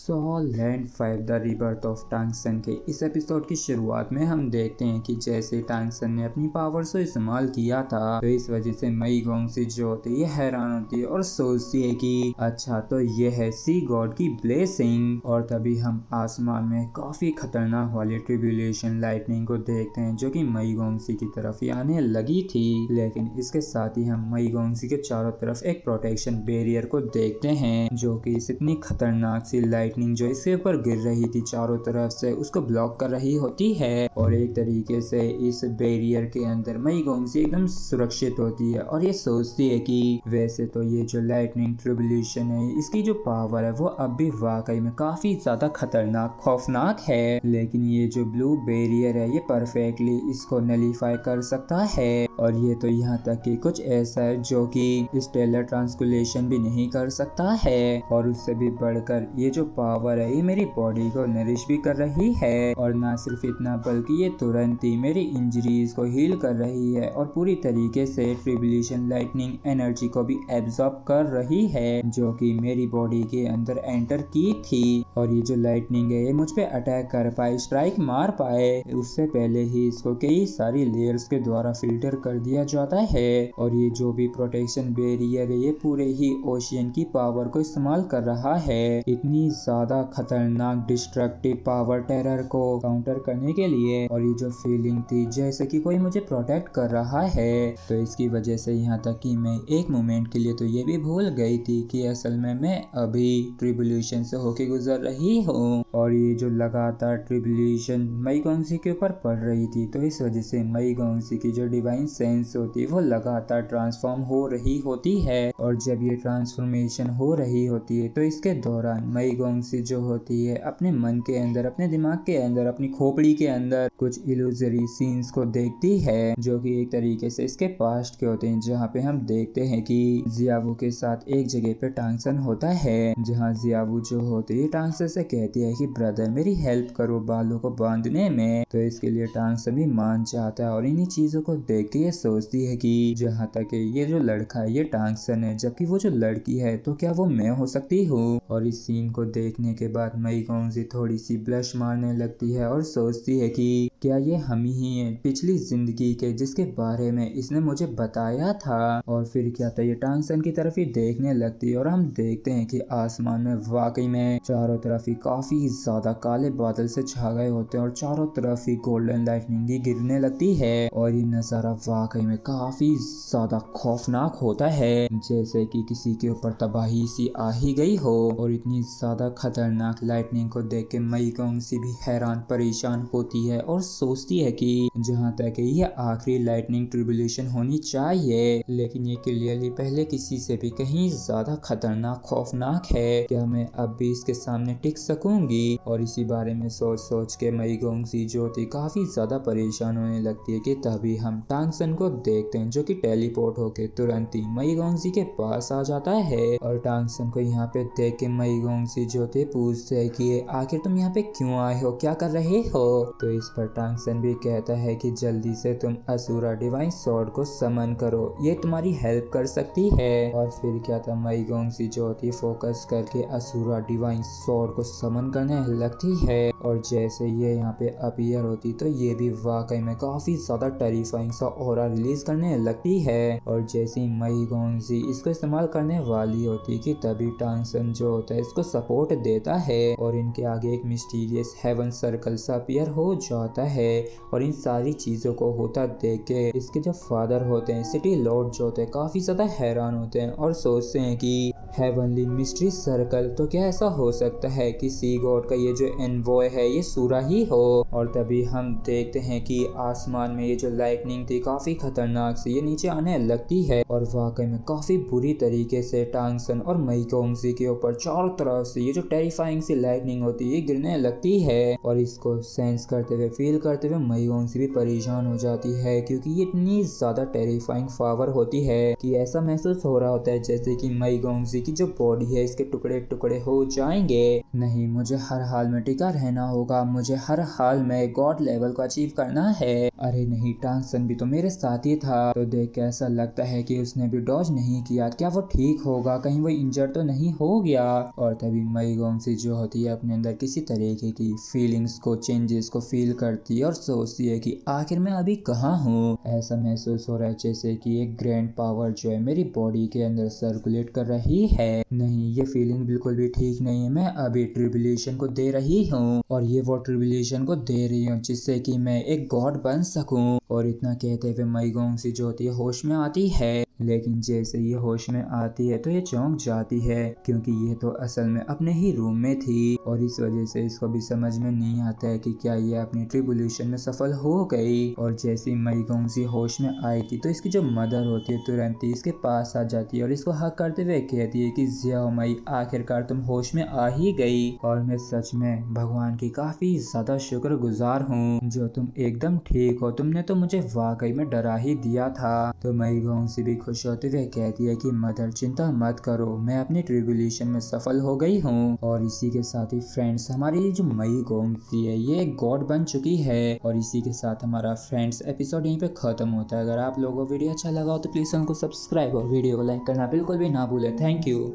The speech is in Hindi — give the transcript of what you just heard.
लैंड 5 द रिबर्थ ऑफ टांगसन के इस एपिसोड की शुरुआत में हम देखते हैं कि जैसे टांगसन ने अपनी पावर्स को इस्तेमाल किया था तो इस वजह से मई गोंगसी जो होती है हैरान होती है और सोचती है कि अच्छा तो ये है सी गॉड की ब्लेसिंग। और तभी हम आसमान में काफी खतरनाक वाली ट्रिब्यूलेशन लाइटनिंग को देखते हैं जो कि मई गोंगसी की तरफ ही आने लगी थी। लेकिन इसके साथ ही हम मई गोंगसी के चारों तरफ एक प्रोटेक्शन बैरियर को देखते हैं जो कि इतनी खतरनाक सी लाइटनिंग जो इसके ऊपर गिर रही थी चारों तरफ से उसको ब्लॉक कर रही होती है। और एक तरीके से इस बैरियर के अंदर मई गोंगसी एकदम सुरक्षित होती है और ये सोचती है कि वैसे तो ये जो लाइटनिंग ट्रिब्यूलेशन है इसकी जो पावर है वो अब भी वाकई में काफी ज्यादा खतरनाक खौफनाक है, लेकिन ये जो ब्लू बैरियर है ये परफेक्टली इसको नलीफाई कर सकता है। और ये तो यहाँ तक कि कुछ ऐसा है जो कि स्टेलर ट्रांसकुलेशन भी नहीं कर सकता है। और उससे भी बढ़कर ये जो पावर है ये मेरी बॉडी को नरिश भी कर रही है। और ना सिर्फ इतना बल्कि ये तुरंत ही मेरी इंजरीज को हील कर रही है और पूरी तरीके से ट्रिब्यूलेशन लाइटनिंग एनर्जी को भी एब्जॉर्ब कर रही है जो कि मेरी बॉडी के अंदर एंटर की थी। और ये जो लाइटनिंग है ये मुझ पे अटैक कर पाए, स्ट्राइक मार पाए, उससे पहले ही इसको कई सारी लेयर्स के द्वारा फिल्टर कर दिया जाता है। और ये जो भी प्रोटेक्शन बैरियर है ये पूरे ही ओशियन की पावर को इस्तेमाल कर रहा है। इतनी ज्यादा खतरनाक डिस्ट्रक्टिव पावर टेरर को काउंटर करने के लिए। और ये जो फीलिंग थी जैसे कि कोई मुझे प्रोटेक्ट कर रहा है, तो इसकी वजह से यहाँ तक कि मैं एक मोमेंट के लिए तो ये भी भूल गई थी कि असल में मैं अभी ट्रिब्यूलेशन से होके गुजर रही हूँ। और ये जो लगातार ट्रिब्यूलेशन मई गोंगसी के ऊपर पड़ रही थी तो इस वजह से मई गोंगसी की जो डिवाइन सेंस होती है वो लगातार ट्रांसफॉर्म हो रही होती है। और जब ये ट्रांसफॉर्मेशन हो रही होती है तो इसके दौरान मई गोंगसी जो होती है अपने मन के अंदर, अपने दिमाग के अंदर, अपनी खोपड़ी के अंदर कुछ इल्यूजरी सीन्स को देखती है जो कि एक तरीके से इसके पास्ट के होते हैं, जहाँ पे हम देखते हैं कि जियावू के साथ एक जगह पे टांगसन होता है जहाँ जियावू जो होती है टांगसन से कहती है कि ब्रदर मेरी हेल्प करो बालों को बांधने में। तो इसके लिए टांगसन भी मान जाता है और इन्हीं चीजों को देख के ये सोचती है कि जहाँ तक ये जो लड़का है ये टांगसन है जबकि वो जो लड़की है तो क्या वो मैं हो सकती हूँ। और इस सीन को देखने के बाद मई गोंगसी थोड़ी सी ब्लश मारने लगती है और सोचती है कि क्या ये हम ही हैं पिछली जिंदगी के जिसके बारे में इसने मुझे बताया था। और फिर क्या था ये टांगसन की तरफ ही देखने लगती है और हम देखते हैं कि आसमान में वाकई में चारों तरफ ही काफी ज्यादा काले बादल से छा गए होते हैं और चारों तरफ ही गोल्डन लाइटनिंग ही गिरने लगती है। और ये नजारा वाकई में काफी ज्यादा खौफनाक होता है, जैसे कि किसी के ऊपर तबाही सी आ ही गई हो। और इतनी ज्यादा खतरनाक लाइटनिंग को देख के मई गोंगसी भी हैरान परेशान होती है और सोचती है कि जहाँ तक ये आखिरी लाइटनिंग ट्रिब्यूलेशन होनी चाहिए, लेकिन ये क्लियरली पहले किसी से भी कहीं ज्यादा खतरनाक खौफनाक है। क्या मैं अब भी इसके सामने टिक सकूंगी? और इसी बारे में सोच सोच के मई गोंगसी जो थी काफी ज्यादा परेशान होने लगती है कि तभी हम टांगसन को देखते हैं जो कि टेलीपोर्ट होके तुरंत ही मई गोंगसी के पास आ जाता है। और टांगसन को यहाँ पे देख के मई गोंगसी जो थे पूछते है कि आखिर तुम यहाँ पे क्यों आए हो, क्या कर रहे हो? तो इस पर टांगसन भी कहता है कि जल्दी से तुम असुरा डिवाइन स्वॉर्ड को समन करो, ये तुम्हारी हेल्प कर सकती है। और फिर क्या था मई गोंगसी जो होती फोकस करके असुरा डिवाइन स्वॉर्ड को समन करने लगती है। और जैसे ये यहाँ पे अपीयर होती तो ये भी वाकई में काफी ज्यादा टेरिफाइंग सा ऑरा रिलीज करने लगती है। और जैसे ही मई गोंगसी इसको इस्तेमाल करने वाली होती कि तभी टांगसन जो होता है इसको सपोर्ट देता है और इनके आगे एक मिस्टीरियस हेवन सर्कल सा अपीयर हो जाता है। और इन सारी चीजों को होता देख के इसके जो फादर होते हैं सिटी लॉर्ड जो होते हैं काफी ज्यादा हैरान होते हैं और सोचते हैं कि हेवनली मिस्ट्री सर्कल, तो क्या ऐसा हो सकता है कि सी गॉड का ये जो एनवॉय है ये सूरा ही हो। और तभी हम देखते हैं कि आसमान में ये जो लाइटनिंग थी काफी खतरनाक सी ये नीचे आने लगती है और वाकई में काफी बुरी तरीके से टांगसन और मई गोंगसी के ऊपर चारों तरफ से ये जो टेरिफाइंग सी लाइटनिंग होती है ये गिरने लगती है। और इसको सेंस करते हुए फील फील करते हुए मई गोंगसी भी परेशान हो जाती है, क्योंकि ये इतनी ज्यादा टेरिफाइंग पावर होती है कि ऐसा महसूस हो रहा होता है जैसे कि मई गोंगसी की जो बॉडी है इसके टुकड़े टुकड़े हो जाएंगे। नहीं, मुझे हर हाल में टिका रहना होगा, मुझे हर हाल में गॉड लेवल को अचीव करना है। अरे नहीं, टांग सन भी तो मेरे साथ ही था, तो देख के ऐसा लगता है कि उसने भी डॉज नहीं किया, क्या वो ठीक होगा, कहीं वो इंजर तो नहीं हो गया। और तभी मई गोंगसी जो होती है अपने अंदर किसी तरीके की फीलिंग्स को, चेंजेस को फील करती है और सोचती है कि आखिर मैं अभी कहाँ हूँ। ऐसा महसूस हो रहा है जैसे कि एक ग्रैंड पावर जो है मेरी बॉडी के अंदर सर्कुलेट कर रही है। नहीं, ये फीलिंग बिल्कुल भी ठीक नहीं है। मैं अभी ट्रिबुलेशन को दे रही हूँ और ये वो ट्रिबुलेशन को दे रही हूँ जिससे कि मैं एक गॉड बन सकूं। और इतना कहते हुए मई गोंगसी जो होती है होश में आती है, लेकिन जैसे ये होश में आती है तो ये चौंक जाती है, क्योंकि ये तो असल में अपने ही रूम में थी और इस वजह से इसको भी समझ में नहीं आता है कि क्या ये अपनी ट्रिबुलेशन में सफल हो गई। और जैसे ही मई गोंगसी होश में आएगी तो इसकी जो मदर होती है तुरंत ही इसके पास आ जाती है और इसको हक करते हुए कहती है कि जिया मई, आखिरकार तुम होश में आ ही गई और मैं सच में भगवान की काफी ज्यादा शुक्रगुजार हूँ जो तुम एकदम ठीक हो, तुमने तो मुझे वाकई में डरा ही दिया था। तो मई गोंगसी भी खुश होते हुए कहती है कि मदर चिंता मत करो, मैं अपनी ट्रिबुलेशन में सफल हो गई हूँ। और इसी के साथ ही फ्रेंड्स, हमारी जो मई गोंगसी है ये एक गॉड बन चुकी है। और इसी के साथ हमारा फ्रेंड्स एपिसोड यहीं पे खत्म होता है। अगर आप लोगों को वीडियो अच्छा लगा हो तो प्लीज चैनल को सब्सक्राइब और वीडियो को लाइक करना बिल्कुल भी ना भूले। Thank you.